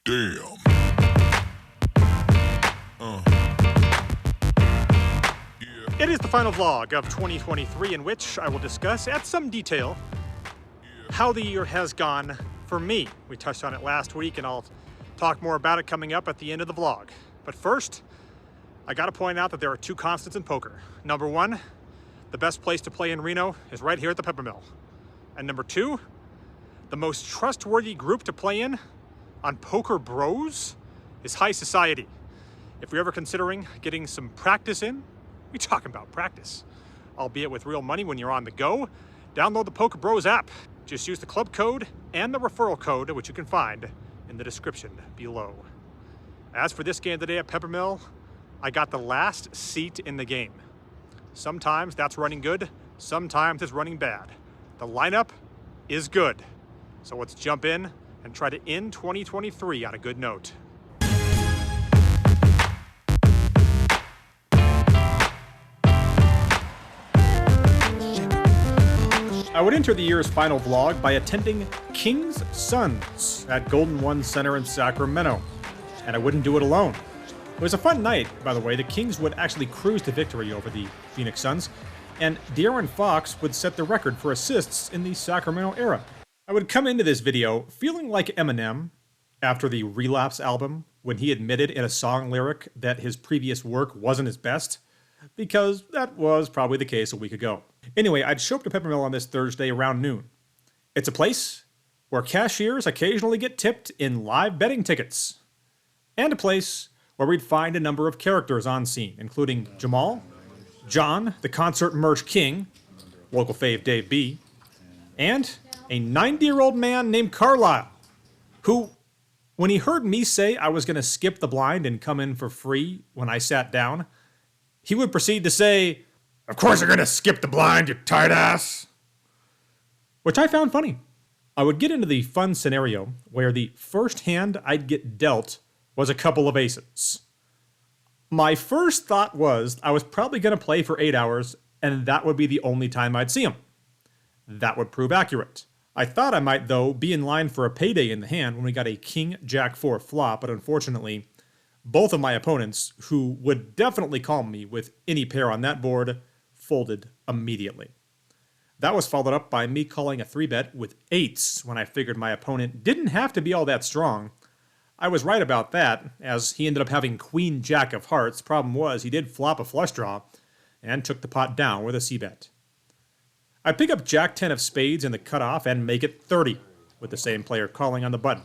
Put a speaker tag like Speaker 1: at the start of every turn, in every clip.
Speaker 1: Damn.
Speaker 2: It is the final vlog of 2023 in which I will discuss at some detail how the year has gone for me. We touched on it last week and I'll talk more about it coming up at the end of the vlog. But first, I gotta point out that there are two constants in poker. Number one, the best place to play in Reno is right here at the Peppermill. And number two, the most trustworthy group to play in on Poker Bros is High Society. If you're ever considering getting some practice in, we talking about practice, albeit with real money when you're on the go, download the Poker Bros app. Just use the club code and the referral code, which you can find in the description below. As for this game today at Peppermill, I got the last seat in the game. Sometimes that's running good, sometimes it's running bad. The lineup is good. So let's jump in and try to end 2023 on a good note. I would enter the year's final vlog by attending King's Sons at Golden One Center in Sacramento. And I wouldn't do it alone. It was a fun night, by the way. The Kings would actually cruise to victory over the Phoenix Suns, and De'Aaron Fox would set the record for assists in the Sacramento era. I would come into this video feeling like Eminem after the Relapse album when he admitted in a song lyric that his previous work wasn't his best, because that was probably the case a week ago. Anyway, I'd show up to Peppermill on this Thursday around noon. It's a place where cashiers occasionally get tipped in live betting tickets, and a place where we'd find a number of characters on scene, including Jamal, John, the concert merch king, local fave Dave B, and a 90-year-old man named Carlisle, who, when he heard me say I was going to skip the blind and come in for free when I sat down, he would proceed to say, "Of course you're going to skip the blind, you tight ass," which I found funny. I would get into the fun scenario where the first hand I'd get dealt was a couple of aces. My first thought was I was probably going to play for 8 hours and that would be the only time I'd see him. That would prove accurate. I thought I might, though, be in line for a payday in the hand when we got a King Jack 4 flop, but unfortunately, both of my opponents, who would definitely call me with any pair on that board, folded immediately. That was followed up by me calling a 3-bet with eights when I figured my opponent didn't have to be all that strong. I was right about that, as he ended up having Queen Jack of Hearts. Problem was, he did flop a flush draw and took the pot down with a c-bet. I'd pick up Jack 10 of spades in the cutoff and make it 30, with the same player calling on the button.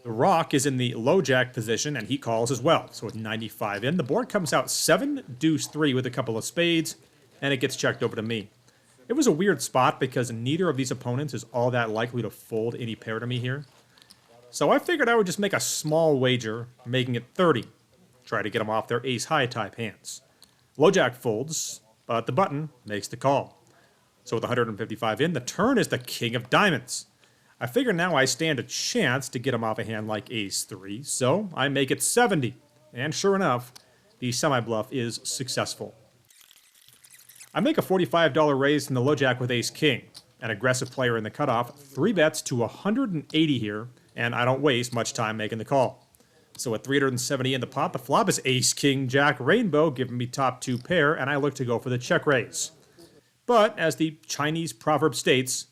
Speaker 2: The rock is in the low jack position and he calls as well, so with 95 in, the board comes out 7, deuce 3 with a couple of spades, and it gets checked over to me. It was a weird spot because neither of these opponents is all that likely to fold any pair to me here. So I figured I would just make a small wager, making it 30. Try to get them off their ace-high type hands. Low jack folds, but the button makes the call. So with 155 in, the turn is the king of diamonds. I figure now I stand a chance to get him off a hand like ace-3, so I make it 70. And sure enough, the semi-bluff is successful. I make a $45 raise from the low jack with ace-king. An aggressive player in the cutoff, 3 bets to 180 here, and I don't waste much time making the call. So at 370 in the pot, the flop is ace-king jack rainbow, giving me top 2 pair, and I look to go for the check raise. But as the Chinese proverb states,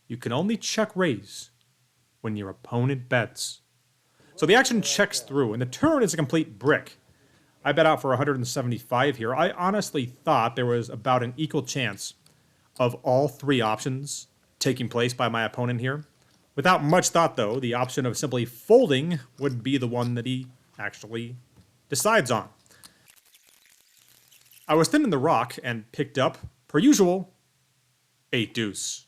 Speaker 2: you can only check raise when your opponent bets. So the action checks through, and the turn is a complete brick. I bet out for 175 here. I honestly thought there was about an equal chance of all 3 options taking place by my opponent here. Without much thought, though, the option of simply folding would be the one that he actually decides on. I was thin in the rock and picked up, per usual, 8 deuce.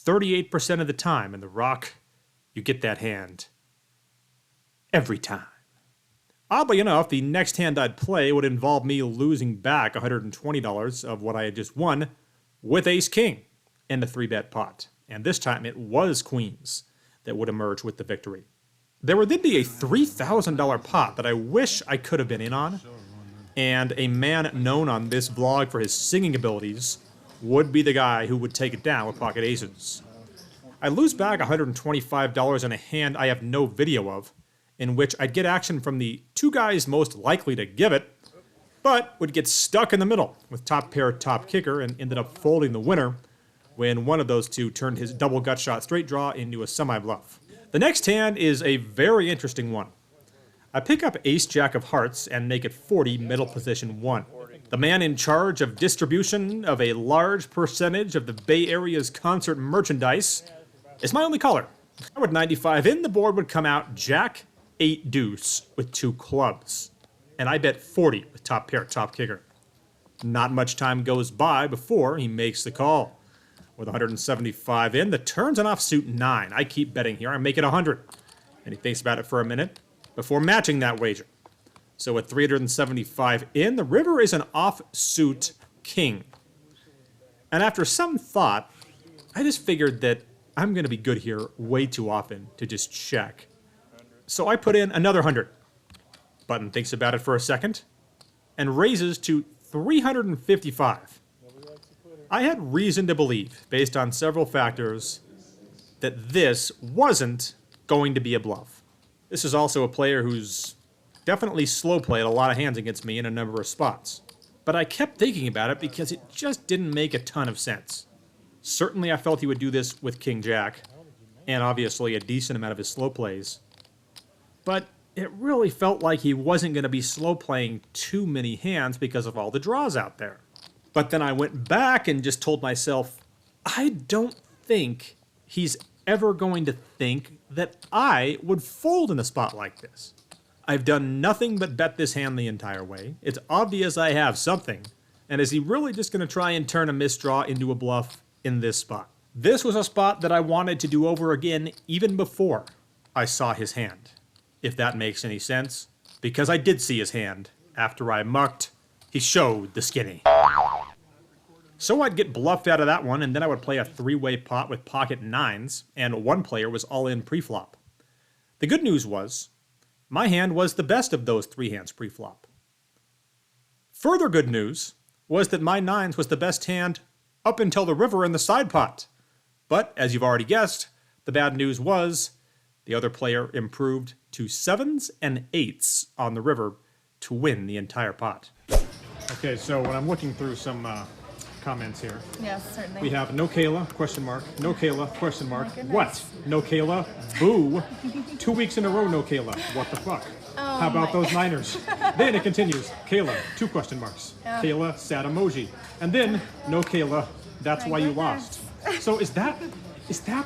Speaker 2: 38% of the time in the rock, you get that hand. Every time. Oddly enough, the next hand I'd play would involve me losing back $120 of what I had just won with ace-king in the 3-bet pot. And this time it was queens that would emerge with the victory. There would then be a $3,000 pot that I wish I could have been in on, and a man known on this vlog for his singing abilities would be the guy who would take it down with pocket aces. I lose back $125 in a hand I have no video of, in which I'd get action from the two guys most likely to give it, but would get stuck in the middle with top pair, top kicker, and ended up folding the winner when one of those two turned his double gut shot straight draw into a semi-bluff. The next hand is a very interesting one. I pick up ace jack of hearts and make it 40 middle position 1. The man in charge of distribution of a large percentage of the Bay Area's concert merchandise is my only caller. I would 95 in, the board would come out jack, 8 deuce with 2 clubs. And I bet 40 with top pair, top kicker. Not much time goes by before he makes the call. With 175 in, the turn's an offsuit 9. I keep betting here, I make it 100. And he thinks about it for a minute before matching that wager. So at 375 in, the river is an offsuit king. And after some thought, I just figured that I'm going to be good here way too often to just check. So I put in another 100. Button thinks about it for a second and raises to 355. I had reason to believe, based on several factors, that this wasn't going to be a bluff. This is also a player who's definitely slow played a lot of hands against me in a number of spots. But I kept thinking about it because it just didn't make a ton of sense. Certainly I felt he would do this with King Jack, and obviously a decent amount of his slow plays. But it really felt like he wasn't going to be slow playing too many hands because of all the draws out there. But then I went back and just told myself, I don't think he's ever going to think that I would fold in a spot like this. I've done nothing but bet this hand the entire way. It's obvious I have something. And is he really just going to try and turn a misdraw into a bluff in this spot? This was a spot that I wanted to do over again even before I saw his hand, if that makes any sense. Because I did see his hand. After I mucked, he showed the skinny. So I'd get bluffed out of that one, and then I would play a 3-way pot with pocket 9s, and one player was all in pre-flop. The good news was, my hand was the best of those 3 hands pre-flop. Further good news was that my 9s was the best hand up until the river in the side pot. But, as you've already guessed, the bad news was the other player improved to 7s and 8s on the river to win the entire pot. Okay, so when I'm looking through some comments here.
Speaker 1: Yes, certainly.
Speaker 2: We have no Kayla, question mark. No Kayla, question mark.
Speaker 1: Oh,
Speaker 2: What? No Kayla? Boo. 2 weeks in a row, no Kayla. What the fuck?
Speaker 1: Oh,
Speaker 2: how about those Niners? Then it continues. Kayla, 2 question marks. Kayla, sad emoji. And then, no Kayla, that's why you lost. So is that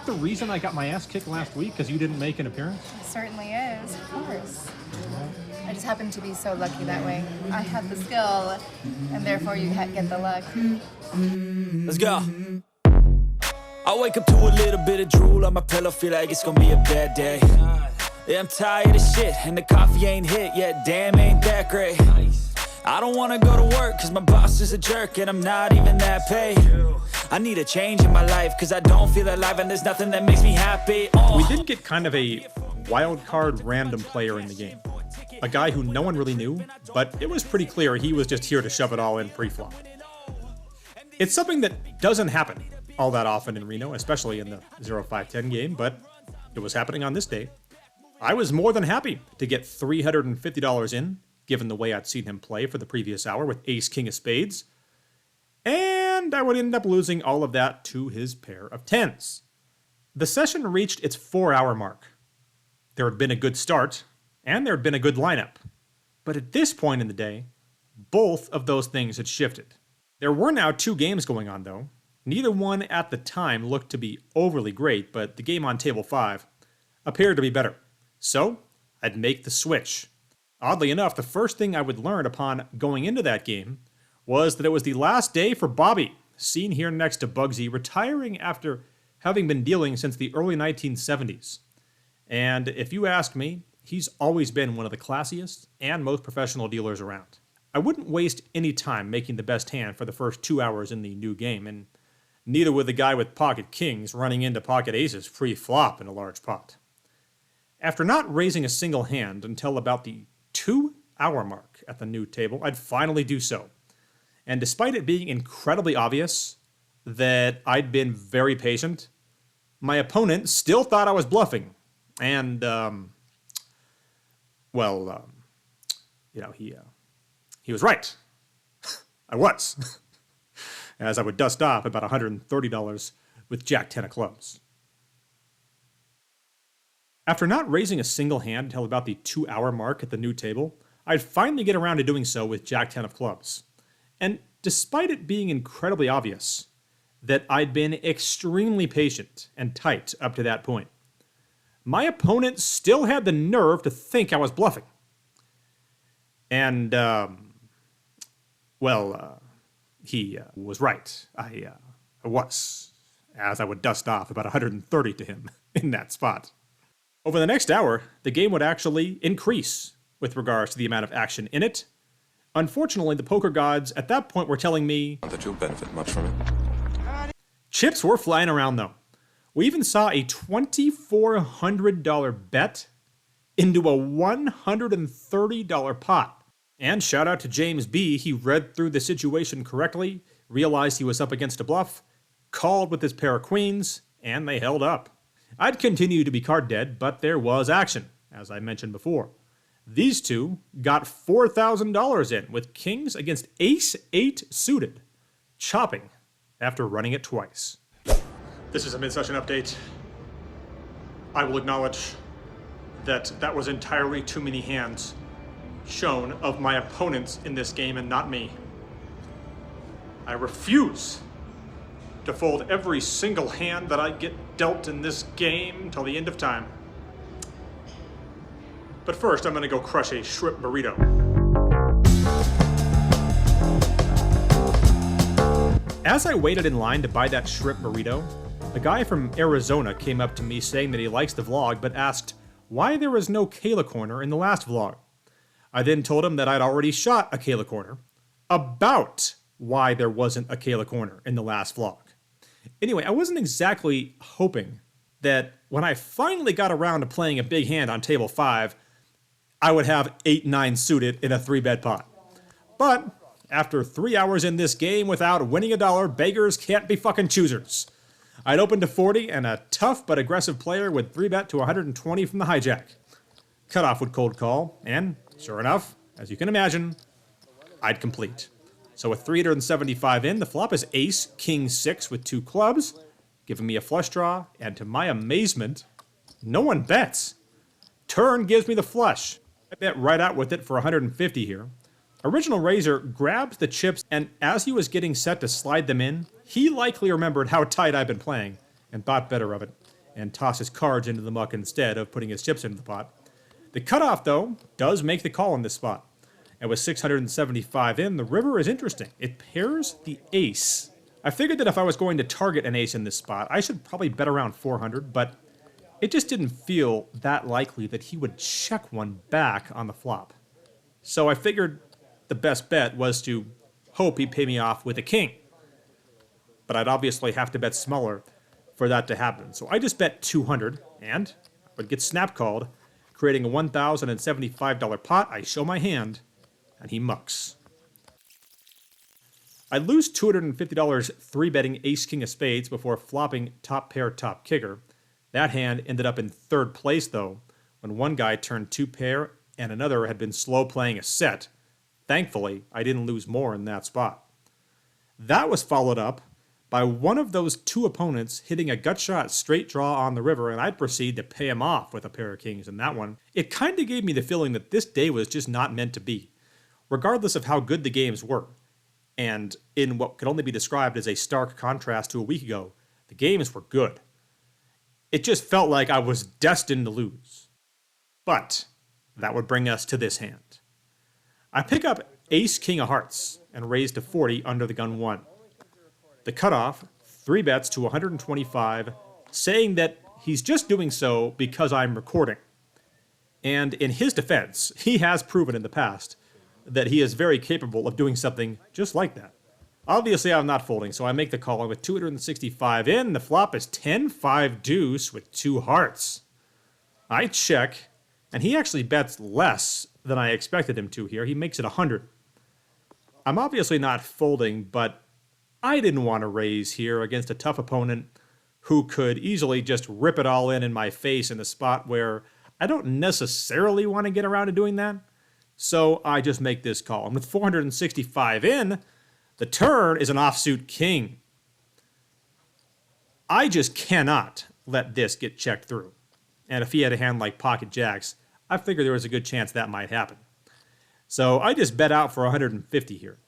Speaker 2: the reason I got my ass kicked last week? Because you didn't make an appearance?
Speaker 1: It certainly is, of course. I just happen to be so lucky that way. I have the skill, and therefore you get the luck.
Speaker 3: Let's go. I wake up to a little bit of drool on my pillow, feel like it's gonna be a bad day. Yeah, I'm tired of shit, and the coffee ain't hit yet, damn, ain't that great. I don't wanna go to work, cause my boss is a jerk, and I'm not even that paid. I need a change in my life, cause I don't feel alive, and there's nothing that makes me happy.
Speaker 2: We did get kind of a wild card random player in the game. A guy who no one really knew, but it was pretty clear he was just here to shove it all in pre-flop. It's something that doesn't happen all that often in Reno, especially in the 0-5-10 game, but it was happening on this day. I was more than happy to get $350 in, given the way I'd seen him play for the previous hour with ace-king of spades, and I would end up losing all of that to his pair of 10s. The session reached its 4-hour mark. There had been a good start, and there had been a good lineup. But at this point in the day, both of those things had shifted. There were now 2 games going on, though. Neither one at the time looked to be overly great, but the game on table 5 appeared to be better. So, I'd make the switch. Oddly enough, the first thing I would learn upon going into that game was that it was the last day for Bobby, seen here next to Bugsy, retiring after having been dealing since the early 1970s. And if you ask me, he's always been one of the classiest and most professional dealers around. I wouldn't waste any time making the best hand for the first 2 hours in the new game, and neither would the guy with pocket kings running into pocket aces pre-flop in a large pot. After not raising a single hand until about the 2-hour mark at the new table, I'd finally do so. And despite it being incredibly obvious that I'd been very patient, my opponent still thought I was bluffing. And, Well, he was right. I was. As I would dust off about $130 with Jack 10 of clubs. After not raising a single hand until about the 2-hour mark at the new table, I'd finally get around to doing so with Jack 10 of clubs. And despite it being incredibly obvious that I'd been extremely patient and tight up to that point, my opponent still had the nerve to think I was bluffing. And, he was right. I was, as I would dust off about 130 to him in that spot. Over the next hour, the game would actually increase with regards to the amount of action in it. Unfortunately, the poker gods at that point were telling me
Speaker 4: that you'll benefit much from it.
Speaker 2: Chips were flying around though. We even saw a $2,400 bet into a $130 pot. And shout out to James B. He read through the situation correctly, realized he was up against a bluff, called with his pair of queens, and they held up. I'd continue to be card dead, but there was action, as I mentioned before. These two got $4,000 in with kings against ace-8 suited, chopping after running it twice. This is a mid-session update. I will acknowledge that that was entirely too many hands shown of my opponents in this game and not me. I refuse to fold every single hand that I get dealt in this game until the end of time. But first, I'm gonna go crush a shrimp burrito. As I waited in line to buy that shrimp burrito, a guy from Arizona came up to me saying that he likes the vlog, but asked why there was no Kayla Corner in the last vlog. I then told him that I'd already shot a Kayla Corner about why there wasn't a Kayla Corner in the last vlog. Anyway, I wasn't exactly hoping that when I finally got around to playing a big hand on table 5, I would have 8-9 suited in a 3-bet pot. But after 3 hours in this game without winning a dollar, beggars can't be fucking choosers. I'd opened to 40 and a tough but aggressive player would 3-bet to 120 from the hijack. Cutoff would cold call, and sure enough, as you can imagine, I'd complete. So with 375 in, the flop is ace, king 6 with 2 clubs, giving me a flush draw, and to my amazement, no one bets. Turn gives me the flush. I bet right out with it for 150 here. Original Razor grabs the chips, and as he was getting set to slide them in, he likely remembered how tight I've been playing, and thought better of it, and tossed his cards into the muck instead of putting his chips into the pot. The cutoff, though, does make the call in this spot. And with 675 in, the river is interesting. It pairs the ace. I figured that if I was going to target an ace in this spot, I should probably bet around 400, but it just didn't feel that likely that he would check one back on the flop. So I figured the best bet was to hope he'd pay me off with a king. But I'd obviously have to bet smaller for that to happen. So I just bet 200, and I would get snap called, creating a $1,075 pot. I show my hand, and he mucks. I lose $250 3-betting ace-king of spades before flopping top pair, top kicker. That hand ended up in 3rd place, though, when one guy turned 2-pair and another had been slow playing a set. Thankfully, I didn't lose more in that spot. That was followed up by one of those 2 opponents hitting a gut shot straight draw on the river, and I'd proceed to pay him off with a pair of kings in that one. It kind of gave me the feeling that this day was just not meant to be, regardless of how good the games were. And in what could only be described as a stark contrast to a week ago, the games were good. It just felt like I was destined to lose. But that would bring us to this hand. I pick up ace-king of hearts and raise to 40 under the gun 1. The cutoff, 3 bets to 125, saying that he's just doing so because I'm recording. And in his defense, he has proven in the past that he is very capable of doing something just like that. Obviously, I'm not folding, so I make the call, and with 265 in, the flop is 10-5 deuce with 2 hearts. I check, and he actually bets less than I expected him to here. He makes it 100. I'm obviously not folding, but I didn't want to raise here against a tough opponent who could easily just rip it all in my face in a spot where I don't necessarily want to get around to doing that. So I just make this call. And with 465 in, the turn is an offsuit king. I just cannot let this get checked through. And if he had a hand like pocket jacks, I figured there was a good chance that might happen. So I just bet out for 150 here.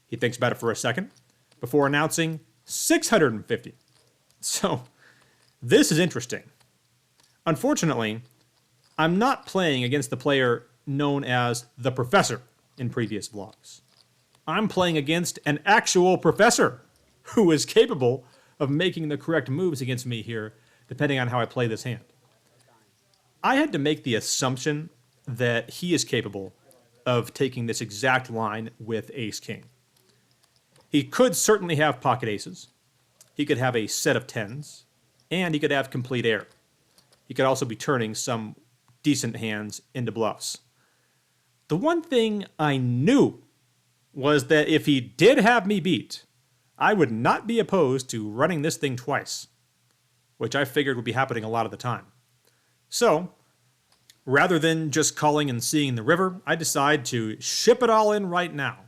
Speaker 2: He thinks about it for a second before announcing 650. So this is interesting. Unfortunately, I'm not playing against the player known as the Professor in previous vlogs. I'm playing against an actual professor who is capable of making the correct moves against me here, depending on how I play this hand. I had to make the assumption that he is capable of taking this exact line with ace-king. He could certainly have pocket aces. He could have a set of tens, and he could have complete air. He could also be turning some decent hands into bluffs. The one thing I knew was that if he did have me beat, I would not be opposed to running this thing twice, which I figured would be happening a lot of the time. So, rather than just calling and seeing the river, I decide to ship it all in right now.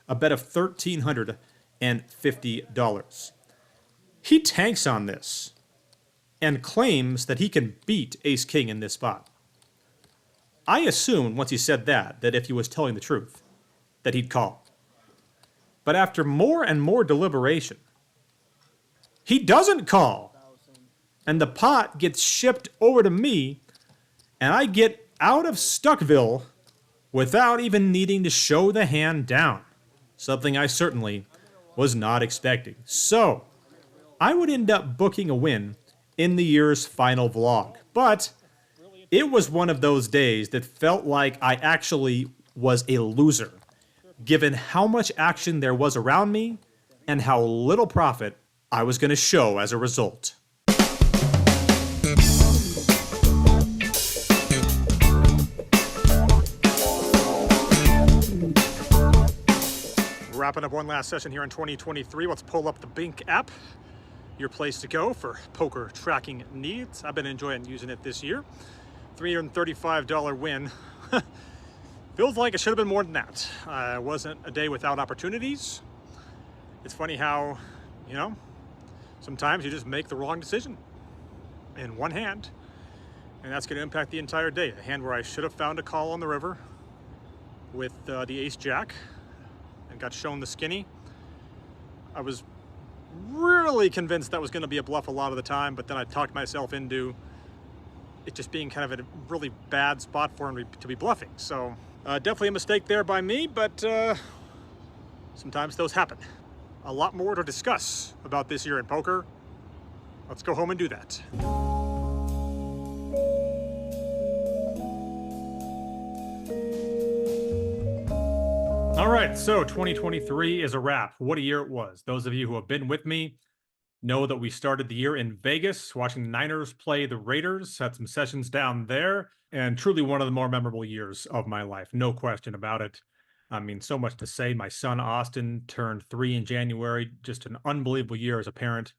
Speaker 2: A bet of $1,350. He tanks on this and claims that he can beat ace-king in this spot. I assumed once he said that if he was telling the truth, that he'd call. But after more and more deliberation, he doesn't call. And the pot gets shipped over to me, and I get out of Stuckville without even needing to show the hand down. Something I certainly was not expecting. So, I would end up booking a win in the year's final vlog. But it was one of those days that felt like I actually was a loser, given how much action there was around me and how little profit I was going to show as a result. Wrapping up one last session here in 2023. Let's pull up the Bink app, your place to go for poker tracking needs. I've been enjoying using it this year. $335 win. Feels like it should have been more than that. It wasn't a day without opportunities. It's funny how, sometimes you just make the wrong decision in one hand, and that's going to impact the entire day. A hand where I should have found a call on the river with the ace-jack and got shown the skinny. I was really convinced that was going to be a bluff a lot of the time, but then I talked myself into it just being kind of a really bad spot for him to be bluffing. So definitely a mistake there by me, but sometimes those happen. A lot more to discuss about this year in poker. Let's go home and do that. All right, so 2023 is a wrap. What a year it was. Those of you who have been with me know that we started the year in Vegas, watching the Niners play the Raiders, had some sessions down there, and truly one of the more memorable years of my life. No question about it. I mean, so much to say. My son, Austin, turned 3 in January. Just an unbelievable year as a parent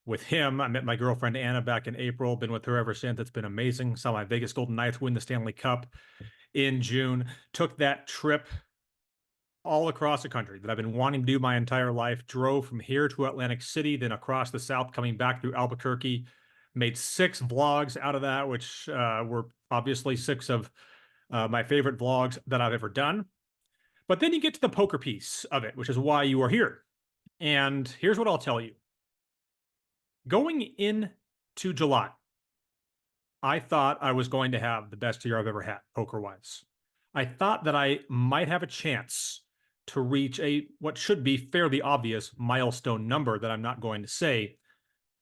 Speaker 2: with him. I met my girlfriend, Anna, back in April. Been with her ever since. It's been amazing. Saw my Vegas Golden Knights win the Stanley Cup in June. Took that trip all across the country that I've been wanting to do my entire life. Drove from here to Atlantic City, then across the South, coming back through Albuquerque. Made 6 vlogs out of that, which were obviously 6 of my favorite vlogs that I've ever done. But then you get to the poker piece of it, which is why you are here. And here's what I'll tell you. Going into July, I thought I was going to have the best year I've ever had, poker-wise. I thought that I might have a chance to reach what should be fairly obvious milestone number that I'm not going to say,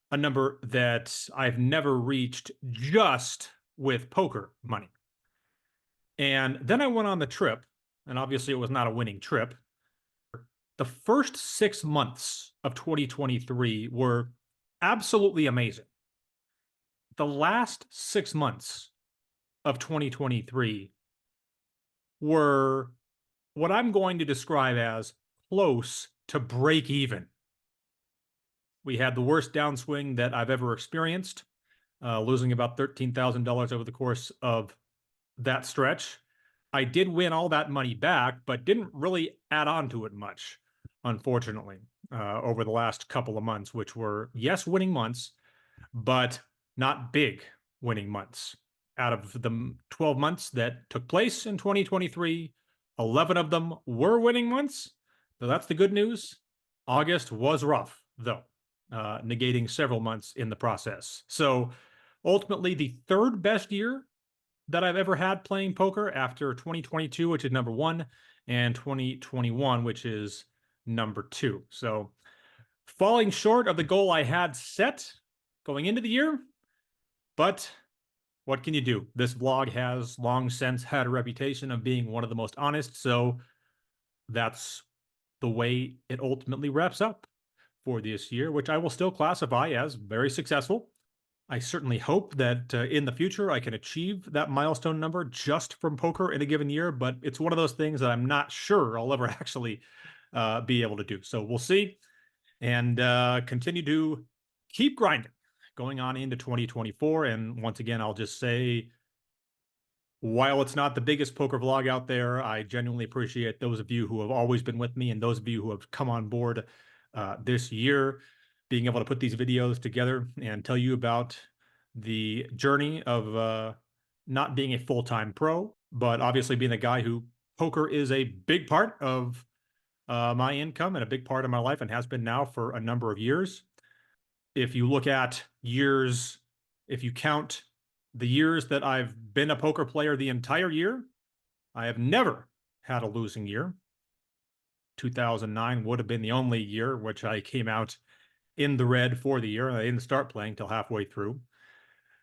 Speaker 2: a number that I've never reached just with poker money. And then I went on the trip, and obviously it was not a winning trip. The first 6 months of 2023 were absolutely amazing. The last 6 months of 2023 were what I'm going to describe as close to break even. We had the worst downswing that I've ever experienced. losing about $13,000 over the course of that stretch. I did win all that money back, but didn't really add on to it much, unfortunately, over the last couple of months, which were, yes, winning months, but not big winning months. Out of the 12 months that took place in 2023, 11 of them were winning months. So that's the good news. August was rough, though, negating several months in the process. So ultimately, the third best year that I've ever had playing poker after 2022, which is number one, and 2021, which is number two. So falling short of the goal I had set going into the year, but what can you do? This vlog has long since had a reputation of being one of the most honest, so that's the way it ultimately wraps up for this year, which I will still classify as very successful. I certainly hope that in the future I can achieve that milestone number just from poker in a given year, but it's one of those things that I'm not sure I'll ever actually be able to do. So we'll see, and continue to keep grinding going on into 2024. And once again, I'll just say, while it's not the biggest poker vlog out there, I genuinely appreciate those of you who have always been with me and those of you who have come on board this year, being able to put these videos together and tell you about the journey of not being a full-time pro, but obviously being a guy who poker is a big part of my income and a big part of my life, and has been now for a number of years. If you look at years, if you count the years that I've been a poker player the entire year, I have never had a losing year. 2009 would have been the only year which I came out in the red for the year. I didn't start playing till halfway through.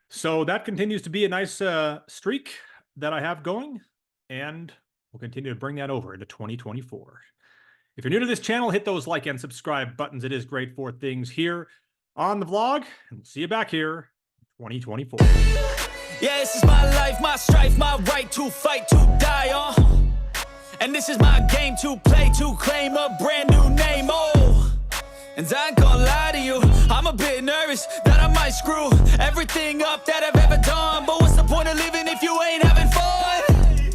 Speaker 2: So that continues to be a nice streak that I have going, and we'll continue to bring that over into 2024. If you're new to this channel, hit those like and subscribe buttons. It is great for things here on the vlog, and we'll see you back here in 2024.
Speaker 3: Yeah, this is my life, my strife, my right to fight, to die on. And this is my game to play, to claim a brand new name, oh. And I ain't gonna lie to you, I'm a bit nervous that I might screw everything up that I've ever done. But what's the point of living if you ain't having fun?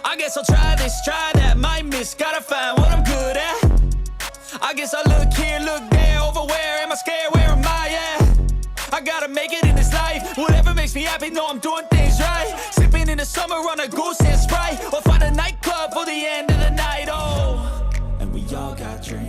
Speaker 3: I guess I'll try this, try that, might miss, gotta find what I'm good at. I guess I look here, look there, over where am I scared, where am I at? I gotta make it in this life, whatever makes me happy, know I'm doing things right. Sipping in the summer on a goose and Sprite, or find a nightclub for the end of the night, oh. And we all got dreams.